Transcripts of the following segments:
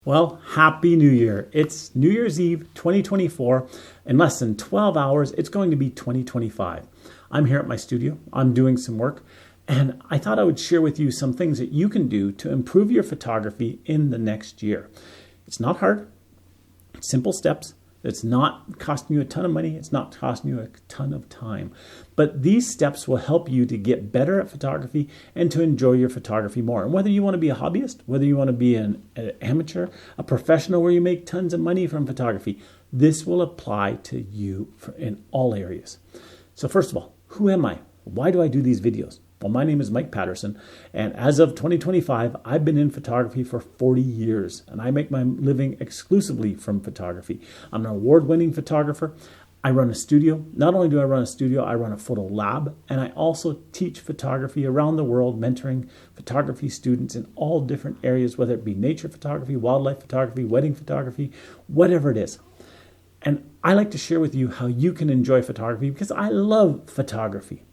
Well, Happy New Year. It's New Year's Eve 2024. In less than 12 hours, it's going to be 2025. I'm here at my studio. I'm doing some work, and I thought I would share with you some things that you can do to improve your photography in the next year. It's not hard. It's simple steps. It's not costing you a ton of money. It's not costing you a ton of time. But these steps will help you to get better at photography and to enjoy your photography more. And whether you want to be a hobbyist, whether you want to be an amateur, a professional where you make tons of money from photography, this will apply to you in all areas. So first of all, who am I? Why do I do these videos? Well, my name is Mike Patterson, and as of 2025, I've been in photography for 40 years, and I make my living exclusively from photography. I'm an award-winning photographer. I run a studio. Not only do I run a studio, I run a photo lab, and I also teach photography around the world, mentoring photography students in all different areas, whether it be nature photography, wildlife photography, wedding photography, whatever it is. And I like to share with you how you can enjoy photography because I love photography.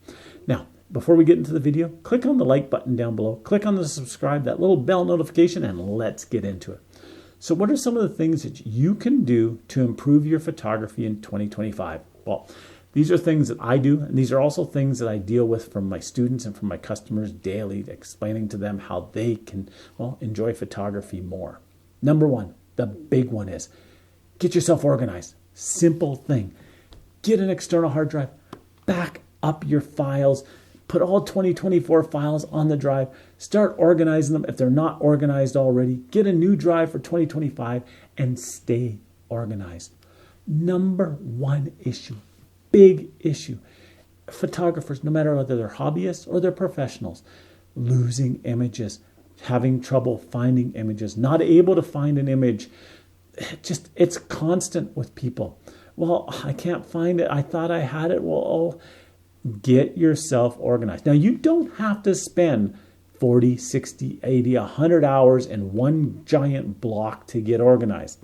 Now, before we get into the video, click on the like button down below, click on the subscribe, that little bell notification, and let's get into it. So what are some of the things that you can do to improve your photography in 2025? Well, these are things that I do, and these are also things that I deal with from my students and from my customers daily, explaining to them how they can, enjoy photography more. Number one, the big one is get yourself organized. Simple thing. Get an external hard drive, back up your files, put all 2024 files on the drive, start organizing them if they're not organized already, get a new drive for 2025, and stay organized. Number one issue, big issue, photographers, no matter whether they're hobbyists or they're professionals, losing images, having trouble finding images, not able to find an image. It's constant with people. Well, I can't find it. I thought I had it. Get yourself organized. Now, you don't have to spend 40, 60, 80, 100 hours in one giant block to get organized.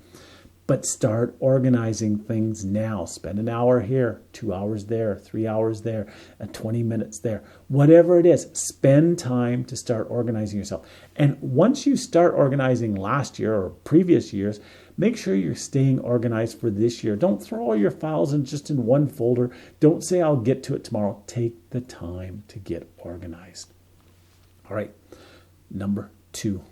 But start organizing things now. Spend an hour here, 2 hours there, 3 hours there, and 20 minutes there. Whatever it is, spend time to start organizing yourself. And once you start organizing last year or previous years, make sure you're staying organized for this year. Don't throw all your files in just in one folder. Don't say, I'll get to it tomorrow. Take the time to get organized. All right. Number two,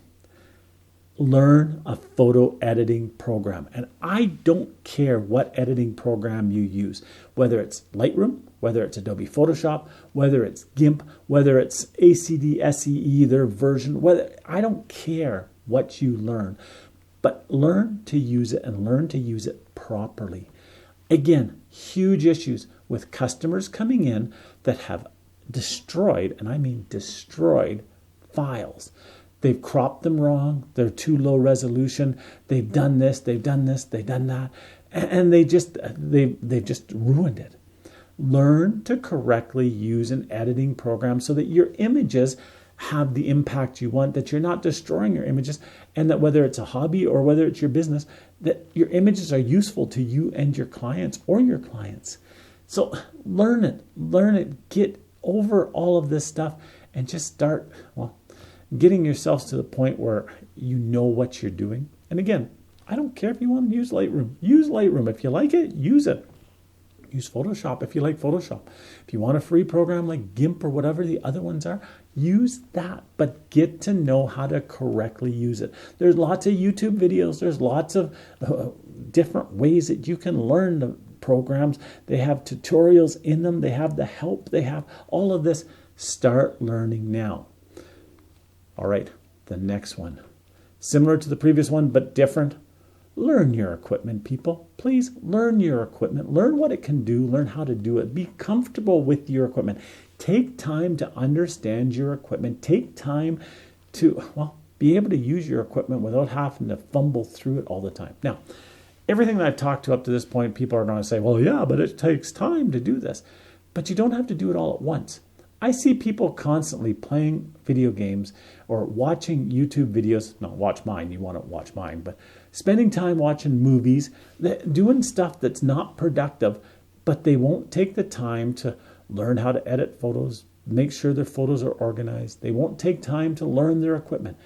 learn a photo editing program. And I don't care what editing program you use, whether it's Lightroom, whether it's Adobe Photoshop, whether it's GIMP, whether it's ACD-SEE, their version, I don't care what you learn. But learn to use it and learn to use it properly. Again, huge issues with customers coming in that have destroyed, and I mean destroyed, files. They've cropped them wrong. They're too low resolution. They've done this, they've done this, they've done that. And they've just ruined it. Learn to correctly use an editing program so that your images have the impact you want, that you're not destroying your images, and that whether it's a hobby or whether it's your business, that your images are useful to you and your clients or your clients. So learn it, get over all of this stuff and just start, getting yourselves to the point where you know what you're doing. And again, I don't care if you want to use Lightroom. Use Lightroom. If you like it, use it. Use Photoshop if you like Photoshop. If you want a free program like GIMP or whatever the other ones are, use that. But get to know how to correctly use it. There's lots of YouTube videos. There's lots of different ways that you can learn the programs. They have tutorials in them. They have the help. They have all of this. Start learning now. All right, the next one. Similar to the previous one, but different. Learn your equipment, people. Please learn your equipment. Learn what it can do. Learn how to do it. Be comfortable with your equipment. Take time to understand your equipment. Take time to, be able to use your equipment without having to fumble through it all the time. Now, everything that I've talked to up to this point, people are going to say, but it takes time to do this. But you don't have to do it all at once. I see people constantly playing video games or watching YouTube videos. Not watch mine, you want to watch mine, but spending time watching movies, doing stuff that's not productive, but they won't take the time to learn how to edit photos, make sure their photos are organized. They won't take time to learn their equipment.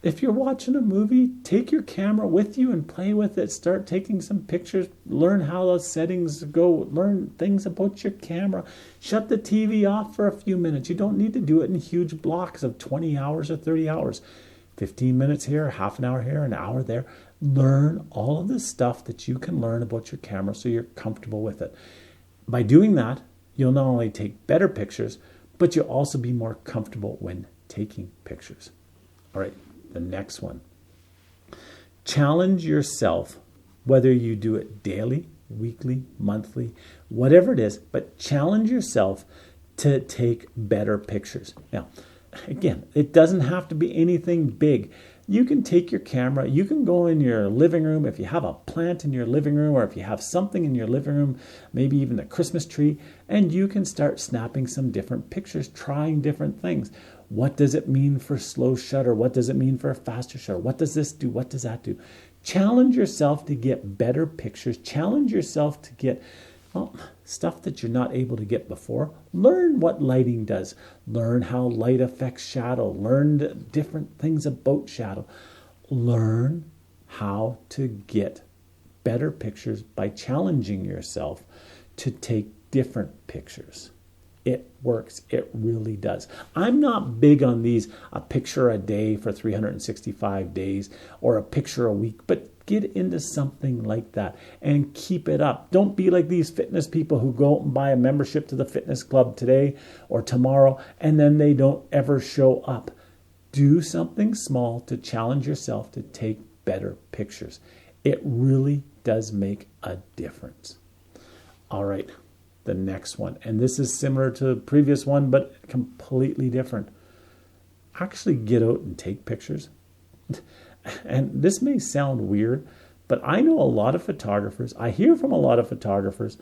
If you're watching a movie, take your camera with you and play with it. Start taking some pictures. Learn how those settings go. Learn things about your camera. Shut the TV off for a few minutes. You don't need to do it in huge blocks of 20 hours or 30 hours. 15 minutes here, half an hour here, an hour there. Learn all of the stuff that you can learn about your camera so you're comfortable with it. By doing that, you'll not only take better pictures, but you'll also be more comfortable when taking pictures. All right, the next one. Challenge yourself, whether you do it daily, weekly, monthly, whatever it is, but challenge yourself to take better pictures. Now, again, it doesn't have to be anything big. You can take your camera, you can go in your living room, if you have a plant in your living room, or if you have something in your living room, maybe even a Christmas tree, and you can start snapping some different pictures, trying different things. What does it mean for slow shutter? What does it mean for a faster shutter? What does this do? What does that do? Challenge yourself to get better pictures. Challenge yourself to get stuff that you're not able to get before. Learn what lighting does. Learn how light affects shadow. Learn different things about shadow. Learn how to get better pictures by challenging yourself to take different pictures. It works. It really does. I'm not big on these, a picture a day for 365 days or a picture a week, but get into something like that and keep it up. Don't be like these fitness people who go out and buy a membership to the fitness club today or tomorrow, and then they don't ever show up. Do something small to challenge yourself to take better pictures. It really does make a difference. All right. The next one, and this is similar to the previous one, but completely different. Actually get out and take pictures. And this may sound weird, but I know a lot of photographers, I hear from a lot of photographers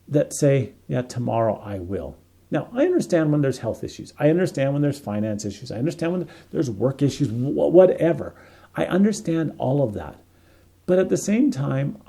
that say, yeah, tomorrow I will. Now, I understand when there's health issues. I understand when there's finance issues. I understand when there's work issues, whatever. I understand all of that. But at the same time,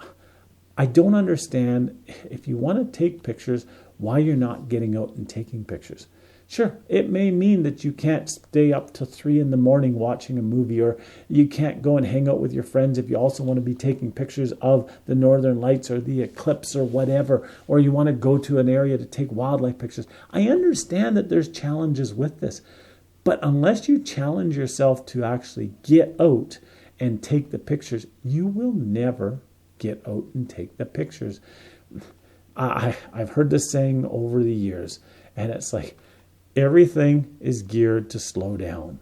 I don't understand, if you want to take pictures, why you're not getting out and taking pictures. Sure, it may mean that you can't stay up till 3 a.m. watching a movie, or you can't go and hang out with your friends if you also want to be taking pictures of the northern lights or the eclipse or whatever, or you want to go to an area to take wildlife pictures. I understand that there's challenges with this, but unless you challenge yourself to actually get out and take the pictures, you will never get out and take the pictures. I've heard this saying over the years, and it's like, everything is geared to slow down.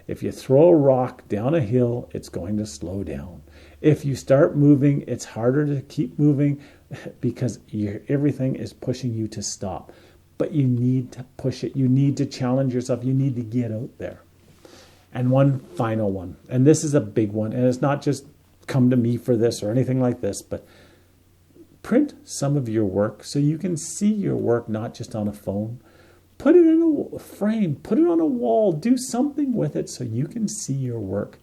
If you throw a rock down a hill, it's going to slow down. If you start moving, it's harder to keep moving because everything is pushing you to stop. But you need to push it. You need to challenge yourself. You need to get out there. And one final one, and this is a big one, and it's not just come to me for this or anything like this, but print some of your work so you can see your work, not just on a phone. Put it in a frame, put it on a wall, do something with it so you can see your work.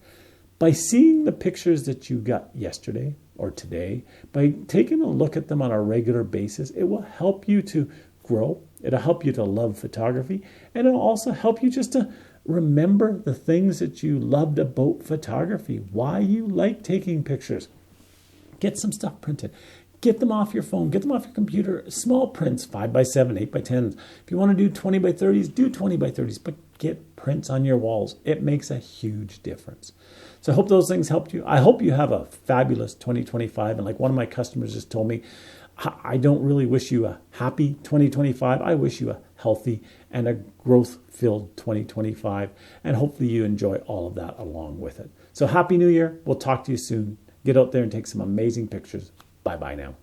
By seeing the pictures that you got yesterday or today, by taking a look at them on a regular basis, it will help you to grow. It'll help you to love photography, and it'll also help you just to remember the things that you loved about photography, why you like taking pictures. Get some stuff printed. Get them off your phone. Get them off your computer. Small prints, 5x7, 8x10s. If you want to do 20x30s, do 20x30s, but get prints on your walls. It makes a huge difference. So I hope those things helped you. I hope you have a fabulous 2025. And like one of my customers just told me, I don't really wish you a happy 2025. I wish you a healthy and a growth-filled 2025. And hopefully you enjoy all of that along with it. So Happy New Year. We'll talk to you soon. Get out there and take some amazing pictures. Bye-bye now.